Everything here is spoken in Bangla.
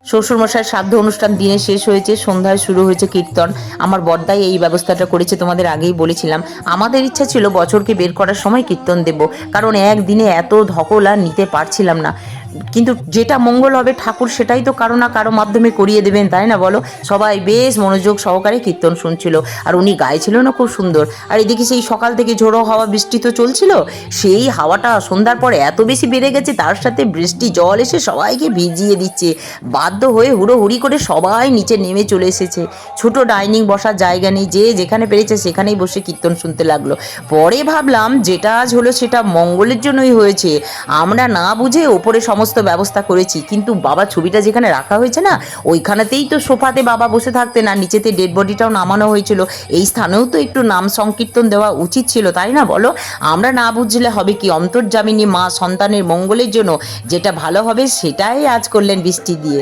শ্বশুরমশাইয়ের শ্রাদ্ধ অনুষ্ঠান দিনে শেষ হয়েছে, সন্ধ্যায় শুরু হয়েছে কীর্তন। আমার বড়দাই এই ব্যবস্থাটা করেছে, তোমাদের আগেই বলেছিলাম। আমাদের ইচ্ছা ছিল বছরকে বের করার সময় কীর্তন দেব, কারণ একদিনে এত ধকল আর নিতে পারছিলাম না। কিন্তু যেটা মঙ্গল হবে ঠাকুর সেটাই তো কারো না কারো মাধ্যমে করিয়ে দেবেন, তাই না বলো? সবাই বেশ মনোযোগ সহকারে কীর্তন শুনছিল, আর উনি গাইছিল না খুব সুন্দর। আর এদিকে সেই সকাল থেকে ঝোড়ো হাওয়া বৃষ্টি তো চলছিল, সেই হাওয়াটা সন্ধ্যার পরে এত বেশি বেড়ে গেছে, তার সাথে বৃষ্টি জল এসে সবাইকে ভিজিয়ে দিচ্ছে। বাধ্য হয়ে হুড়োহুড়ি করে সবাই নিচে নেমে চলে এসেছে। ছোট ডাইনিং বসার জায়গা নেই, যে যেখানে পেরেছে সেখানেই বসে কীর্তন শুনতে লাগলো। পরে ভাবলাম যেটা আজ হলো সেটা মঙ্গলের জন্যই হয়েছে, আমরা না বুঝে ওপরে সমস্ত ব্যবস্থা করেছি। কিন্তু বাবা ছবিটা যেখানে রাখা হয়েছে না, ওইখানেতেই তো সোফাতে বাবা বসে থাকতেন, আর নিচেতে ডেড বডিটাও নামানো হয়েছিল। এই স্থানেও তো একটু নাম সংকীর্তন দেওয়া উচিত ছিল, তাই না বলো? আমরা না বুঝলে হবে কি, অন্তর্যামিনী মা সন্তানের মঙ্গলের জন্য যেটা ভালো হবে সেটাই আজ করলেন বৃষ্টি দিয়ে।